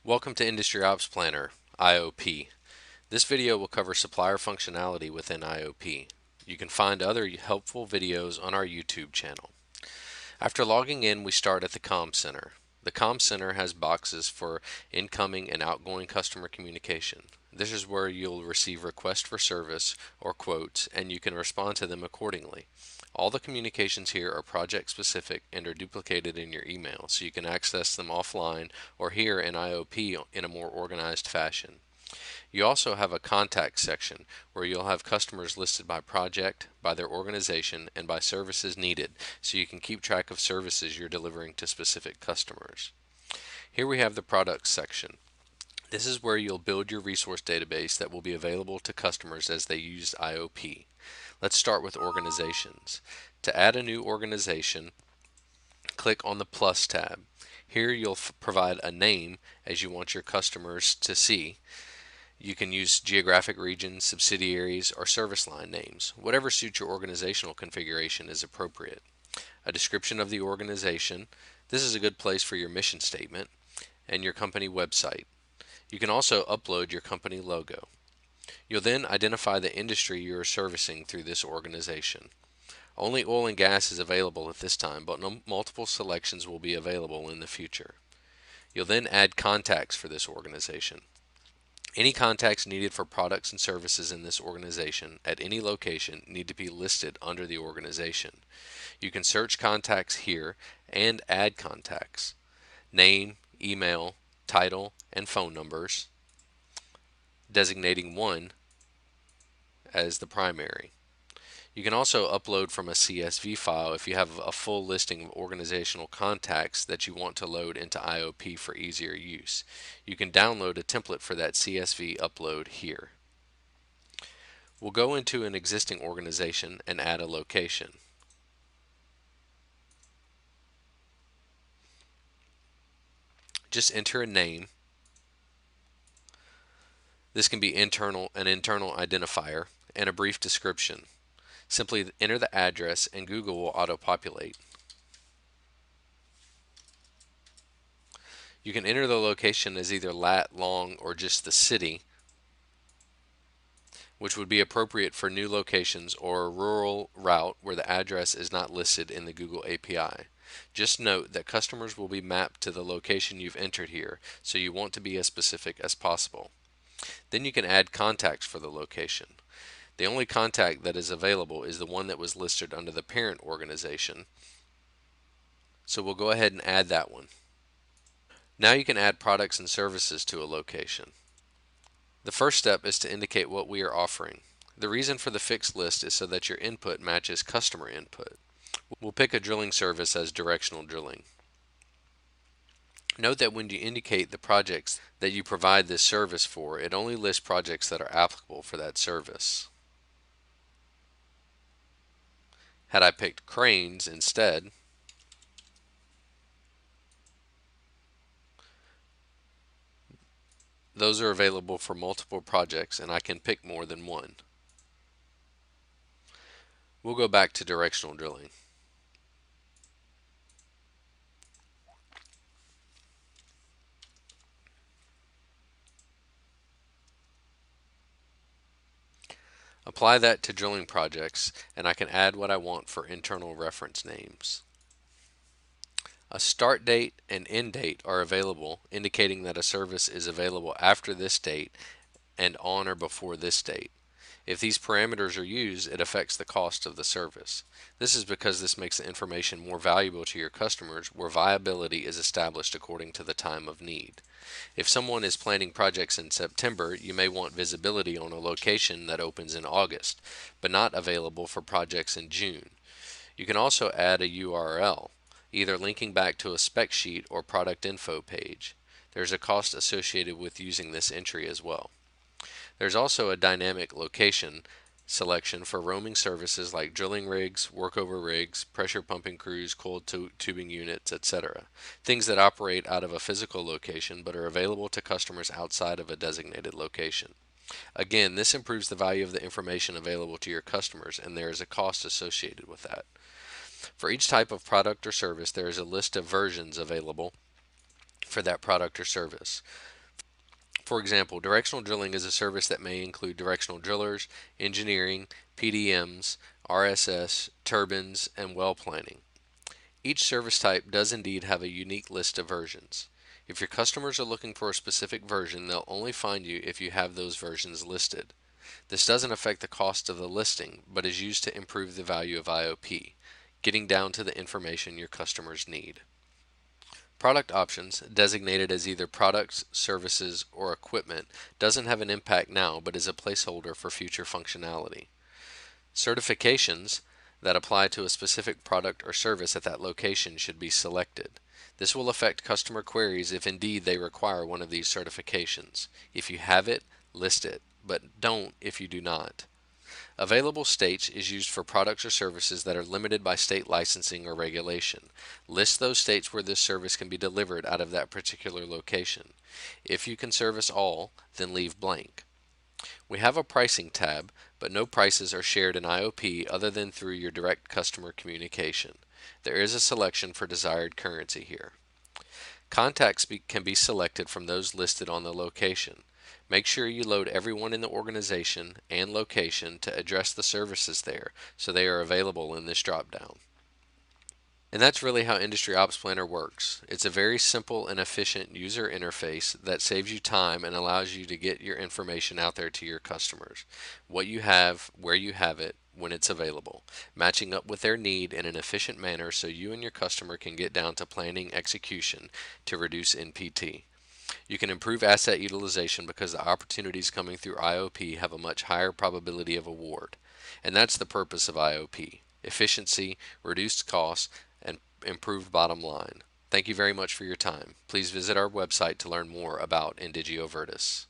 Welcome to Industry Ops Planner, IOP. This video will cover supplier functionality within IOP. You can find other helpful videos on our YouTube channel. After logging in, we start at the Comm Center. The Comm Center has boxes for incoming and outgoing customer communication. This is where you'll receive requests for service or quotes, and you can respond to them accordingly. All the communications here are project specific and are duplicated in your email, so you can access them offline or here in IOP in a more organized fashion. You also have a contact section where you'll have customers listed by project, by their organization, and by services needed, so you can keep track of services you're delivering to specific customers. Here we have the products section. This is where you'll build your resource database that will be available to customers as they use IOP. Let's start with organizations. To add a new organization, click on the plus tab. Here you'll provide a name as you want your customers to see. You can use geographic regions, subsidiaries, or service line names. Whatever suits your organizational configuration is appropriate. A description of the organization. This is a good place for your mission statement and your company website. You can also upload your company logo. You'll then identify the industry you are servicing through this organization. Only oil and gas is available at this time, but multiple selections will be available in the future. You'll then add contacts for this organization. Any contacts needed for products and services in this organization at any location need to be listed under the organization. You can search contacts here and add contacts. Name, email, title, and phone numbers, designating one as the primary. You can also upload from a CSV file if you have a full listing of organizational contacts that you want to load into IOP for easier use. You can download a template for that CSV upload here. We'll go into an existing organization and add a location. Just enter a name. This can be an internal identifier and a brief description. Simply enter the address and Google will auto-populate. You can enter the location as either lat, long, or just the city, which would be appropriate for new locations or a rural route where the address is not listed in the Google API. Just note that customers will be mapped to the location you've entered here, so you want to be as specific as possible. Then you can add contacts for the location. The only contact that is available is the one that was listed under the parent organization, so we'll go ahead and add that one. Now you can add products and services to a location. The first step is to indicate what we are offering. The reason for the fixed list is so that your input matches customer input. We'll pick a drilling service as directional drilling. Note that when you indicate the projects that you provide this service for, it only lists projects that are applicable for that service. Had I picked cranes instead, those are available for multiple projects and I can pick more than one. We'll go back to directional drilling. Apply that to drilling projects and I can add what I want for internal reference names. A start date and end date are available, indicating that a service is available after this date and on or before this date. If these parameters are used, it affects the cost of the service. This is because this makes the information more valuable to your customers where viability is established according to the time of need. If someone is planning projects in September, you may want visibility on a location that opens in August, but not available for projects in June. You can also add a URL, either linking back to a spec sheet or product info page. There's a cost associated with using this entry as well. There's also a dynamic location selection for roaming services like drilling rigs, workover rigs, pressure pumping crews, coiled tubing units, etc. Things that operate out of a physical location but are available to customers outside of a designated location. Again, this improves the value of the information available to your customers, and there is a cost associated with that. For each type of product or service, there is a list of versions available for that product or service. For example, directional drilling is a service that may include directional drillers, engineering, PDMs, RSS, turbines, and well planning. Each service type does indeed have a unique list of versions. If your customers are looking for a specific version, they'll only find you if you have those versions listed. This doesn't affect the cost of the listing, but is used to improve the value of IOP, getting down to the information your customers need. Product options, designated as either products, services, or equipment, doesn't have an impact now but is a placeholder for future functionality. Certifications that apply to a specific product or service at that location should be selected. This will affect customer queries if indeed they require one of these certifications. If you have it, list it, but don't if you do not. Available states is used for products or services that are limited by state licensing or regulation. List those states where this service can be delivered out of that particular location. If you can service all, then leave blank. We have a pricing tab, but no prices are shared in IOP other than through your direct customer communication. There is a selection for desired currency here. Contacts can be selected from those listed on the location. Make sure you load everyone in the organization and location to address the services there so they are available in this dropdown. And that's really how Industry Ops Planner works. It's a very simple and efficient user interface that saves you time and allows you to get your information out there to your customers. What you have, where you have it, when it's available, matching up with their need in an efficient manner so you and your customer can get down to planning execution to reduce NPT. You can improve asset utilization because the opportunities coming through IOP have a much higher probability of award. And that's the purpose of IOP: efficiency, reduced costs, and improved bottom line. Thank you very much for your time. Please visit our website to learn more about Indigio Virtus.